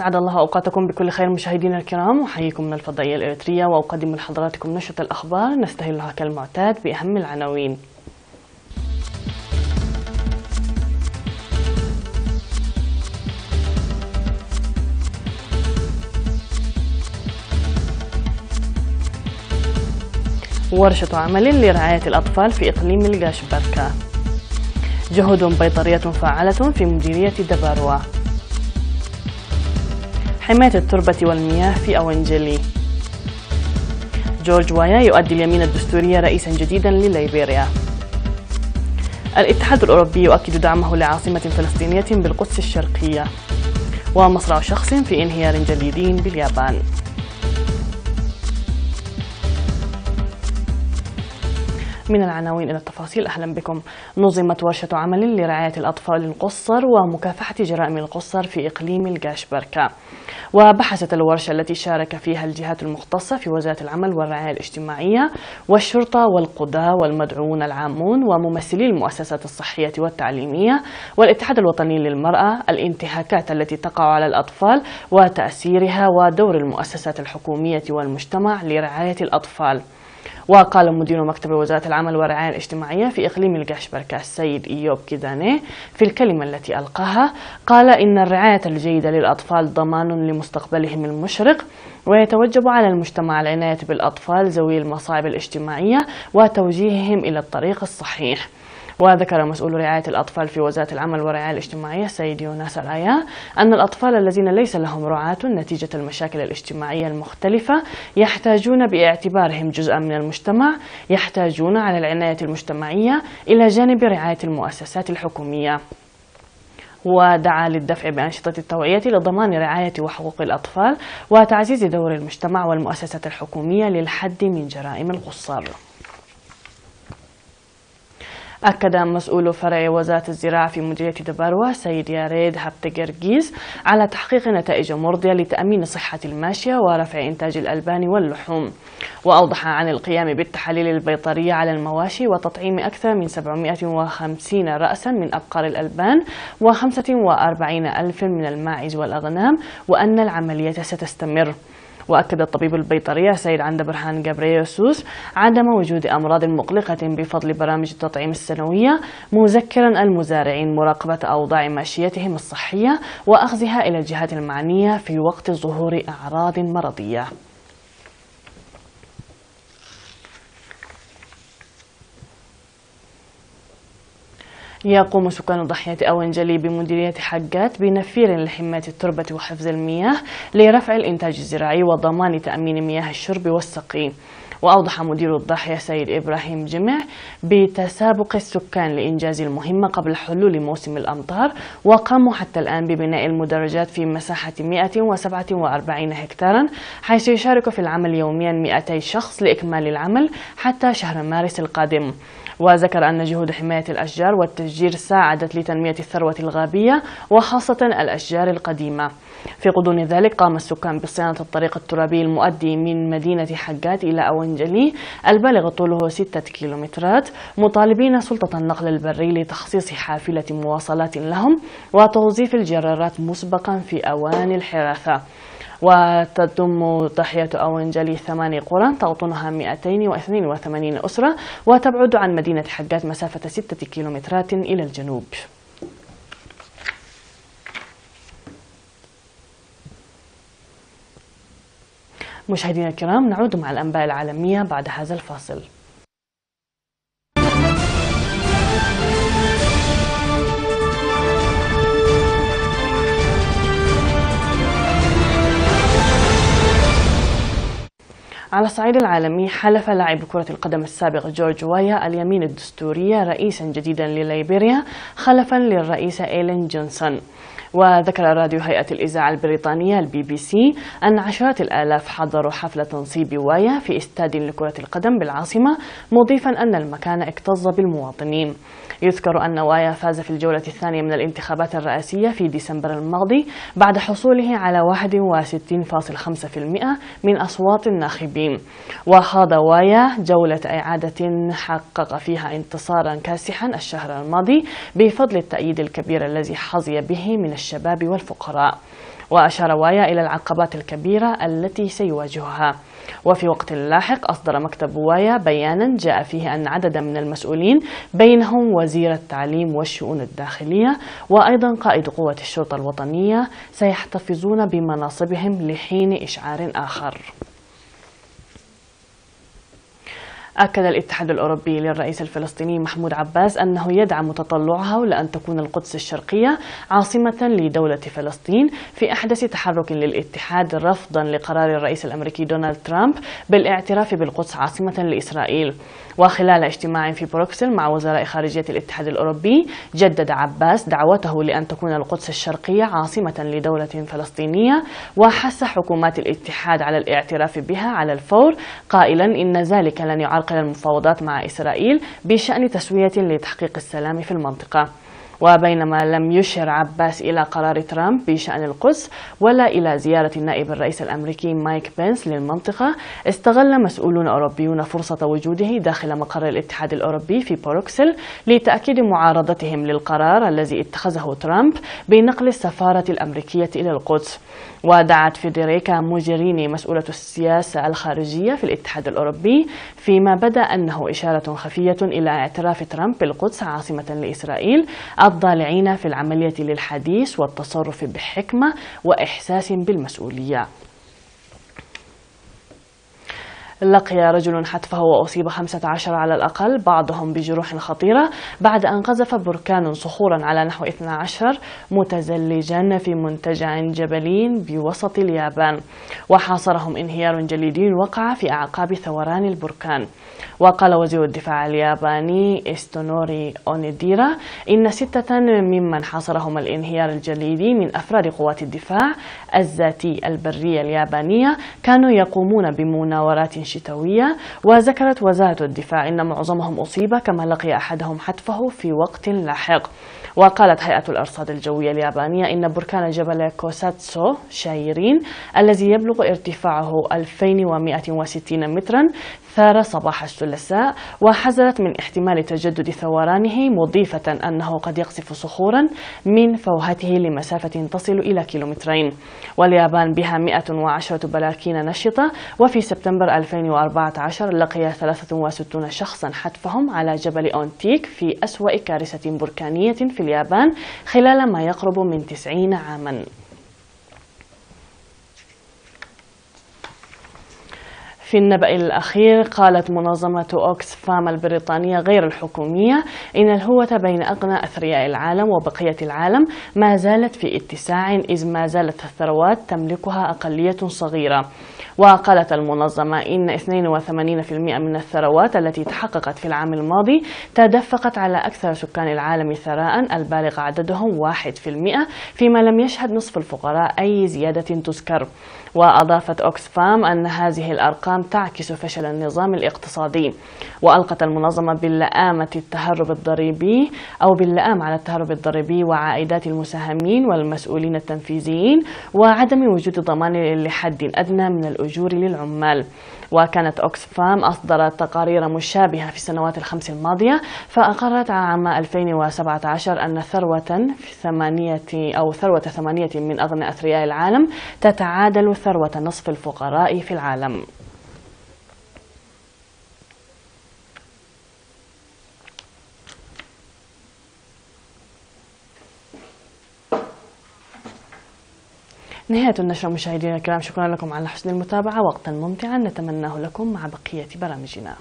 أسعد الله أوقاتكم بكل خير مشاهدينا الكرام، وحييكم من الفضائية الإريترية، وأقدم لحضراتكم نشرة الأخبار نستهلها كالمعتاد بأهم العناوين. ورشة عمل لرعاية الأطفال في إقليم القاشبركة. جهود بيطرية فعالة في مديرية دباروا. حماية التربة والمياه في أونجلي. جورج وايا يؤدي اليمين الدستورية رئيسا جديدا لليبيريا. الاتحاد الأوروبي يؤكد دعمه لعاصمة فلسطينية بالقدس الشرقية. ومصرع شخص في انهيار جليدي باليابان. من العناوين إلى التفاصيل، أهلا بكم. نظمت ورشة عمل لرعاية الأطفال القُصّر ومكافحة جرائم القُصّر في إقليم القاشبركة. وبحثت الورشة التي شارك فيها الجهات المختصة في وزارة العمل والرعاية الاجتماعية والشرطة والقضاة والمدعوون العامون وممثلي المؤسسات الصحية والتعليمية والاتحاد الوطني للمرأة الانتهاكات التي تقع على الأطفال وتأثيرها ودور المؤسسات الحكومية والمجتمع لرعاية الأطفال. وقال مدير مكتب وزارة العمل والرعاية الاجتماعية في إقليم القاشبركة السيد إيوب كيداني في الكلمة التي ألقاها، قال إن الرعاية الجيدة للأطفال ضمان لمستقبلهم المشرق، ويتوجب على المجتمع العناية بالأطفال ذوي المصاعب الاجتماعية وتوجيههم إلى الطريق الصحيح. وذكر مسؤول رعاية الأطفال في وزارة العمل والرعاية الاجتماعية السيد يوناس الآيا أن الأطفال الذين ليس لهم رعاة نتيجة المشاكل الاجتماعية المختلفة يحتاجون باعتبارهم جزءا من المجتمع، يحتاجون على العناية المجتمعية إلى جانب رعاية المؤسسات الحكومية. ودعا للدفع بأنشطة التوعية لضمان رعاية وحقوق الأطفال وتعزيز دور المجتمع والمؤسسات الحكومية للحد من جرائم القُصّر. أكد مسؤول فرع وزارة الزراعة في مديرية دباروا سيد ياريد هابتجرجيز على تحقيق نتائج مرضية لتأمين صحة الماشية ورفع إنتاج الألبان واللحوم. وأوضح عن القيام بالتحاليل البيطرية على المواشي وتطعيم أكثر من 750 رأسا من أبقار الألبان و45,000 من الماعز والأغنام، وأن العملية ستستمر. وأكد الطبيب البيطري سيد عند برهان جابريوسوس عدم وجود أمراض مقلقة بفضل برامج التطعيم السنوية، مذكرا المزارعين مراقبة أوضاع ماشيتهم الصحية وأخذها إلى الجهات المعنية في وقت ظهور أعراض مرضية. يقوم سكان ضاحية أونجلي بمديرية حقات بنفير لحماية التربة وحفظ المياه لرفع الإنتاج الزراعي وضمان تأمين مياه الشرب والسقي. وأوضح مدير الضاحية سيد إبراهيم جمع بتسابق السكان لإنجاز المهمة قبل حلول موسم الأمطار، وقاموا حتى الآن ببناء المدرجات في مساحة 147 هكتارا، حيث يشارك في العمل يوميا 200 شخص لإكمال العمل حتى شهر مارس القادم. وذكر أن جهود حماية الأشجار والتشجير ساعدت لتنمية الثروة الغابية وخاصة الأشجار القديمة. في غضون ذلك قام السكان بصيانة الطريق الترابي المؤدي من مدينة حقات إلى أونجلي البالغ طوله 6 كيلومترات، مطالبين سلطة النقل البري لتخصيص حافلة مواصلات لهم وتوظيف الجرارات مسبقا في أوان الحراثة. وتضم ضاحية أونجلي 8 قرى تقطنها 282 أسرة، وتبعد عن مدينة حقات مسافة 6 كيلومترات إلى الجنوب. مشاهدينا الكرام، نعود مع الأنباء العالمية بعد هذا الفاصل. على الصعيد العالمي، حلف لاعب كرة القدم السابق جورج وايا اليمين الدستورية رئيسا جديدا لليبيريا خلفا للرئيس إيلين جونسون. وذكر راديو هيئة الإذاعة البريطانية BBC أن عشرات الآلاف حضروا حفل تنصيب وايا في استاد لكرة القدم بالعاصمة، مضيفا أن المكان اكتظ بالمواطنين. يذكر أن وايا فاز في الجولة الثانية من الانتخابات الرئاسية في ديسمبر الماضي بعد حصوله على 61.5% من أصوات الناخبين. فلسطين. وخاض وايا جولة إعادة حقق فيها انتصارا كاسحا الشهر الماضي بفضل التأييد الكبير الذي حظي به من الشباب والفقراء. وأشار وايا إلى العقبات الكبيرة التي سيواجهها. وفي وقت لاحق أصدر مكتب وايا بيانا جاء فيه أن عددا من المسؤولين بينهم وزير التعليم والشؤون الداخلية وأيضا قائد قوة الشرطة الوطنية سيحتفظون بمناصبهم لحين إشعار آخر. أكد الاتحاد الأوروبي للرئيس الفلسطيني محمود عباس أنه يدعم تطلعه لأن تكون القدس الشرقية عاصمة لدولة فلسطين في أحدث تحرك للاتحاد رفضا لقرار الرئيس الأمريكي دونالد ترامب بالاعتراف بالقدس عاصمة لإسرائيل. وخلال اجتماع في بروكسل مع وزراء خارجية الاتحاد الأوروبي جدد عباس دعوته لأن تكون القدس الشرقية عاصمة لدولة فلسطينية وحث حكومات الاتحاد على الاعتراف بها على الفور قائلا إن ذلك لن يعرقل المفاوضات مع إسرائيل بشأن تسوية لتحقيق السلام في المنطقة. وبينما لم يشر عباس إلى قرار ترامب بشأن القدس ولا إلى زيارة النائب الرئيس الأمريكي مايك بنس للمنطقة، استغل مسؤولون أوروبيون فرصة وجوده داخل مقر الاتحاد الأوروبي في بروكسل لتأكيد معارضتهم للقرار الذي اتخذه ترامب بنقل السفارة الأمريكية إلى القدس. ودعت فيدريكا موجيريني مسؤولة السياسة الخارجية في الاتحاد الأوروبي فيما بدا أنه إشارة خفية إلى اعتراف ترامب بالقدس عاصمة لإسرائيل الضالعين في العملية للحديث والتصرف بحكمة وإحساس بالمسؤولية. لقي رجل حتفه وأصيب 15 على الأقل بعضهم بجروح خطيرة بعد أن قذف بركان صخورا على نحو 12 متزلجا في منتجع جبلي بوسط اليابان، وحاصرهم انهيار جليدي وقع في أعقاب ثوران البركان. وقال وزير الدفاع الياباني إستونوري أونيديرا إن 6 ممن حاصرهم الانهيار الجليدي من أفراد قوات الدفاع الذاتي البرية اليابانية كانوا يقومون بمناورات شتوية. وذكرت وزارة الدفاع إن معظمهم أصيب كما لقي أحدهم حتفه في وقت لاحق. وقالت هيئة الأرصاد الجوية اليابانية إن بركان جبل كوساتسو شايرين الذي يبلغ ارتفاعه 2160 مترا ثار صباح الثلاثاء، وحذرت من احتمال تجدد ثورانه مضيفة أنه قد يقذف صخورا من فوهته لمسافة تصل إلى كيلومترين. واليابان بها 110 براكين نشطة، وفي سبتمبر 2014 لقي 63 شخصا حتفهم على جبل أونتيك في أسوأ كارثة بركانية في اليابان خلال ما يقرب من 90 عاما. في النبأ الأخير قالت منظمة أوكسفام البريطانية غير الحكومية إن الهوة بين أغنى أثرياء العالم وبقية العالم ما زالت في اتساع، إذ ما زالت الثروات تملكها أقلية صغيرة. وقالت المنظمة إن 82% من الثروات التي تحققت في العام الماضي تدفقت على أكثر سكان العالم ثراء البالغ عددهم 1%، فيما لم يشهد نصف الفقراء أي زيادة تذكر. وأضافت أوكسفام أن هذه الأرقام تعكس فشل النظام الاقتصادي. وألقت المنظمة باللئام على التهرب الضريبي وعائدات المساهمين والمسؤولين التنفيذيين وعدم وجود ضمان لحد أدنى من الأجور للعمال. وكانت أوكسفام أصدرت تقارير مشابهة في السنوات الخمس الماضية، فأقرت عام 2017 أن ثروة 8 من أغنى أثرياء العالم تتعادل ثروة نصف الفقراء في العالم. نهاية النشرة مشاهدينا الكرام، شكرا لكم على حسن المتابعة، وقتا ممتعا نتمناه لكم مع بقية برامجنا.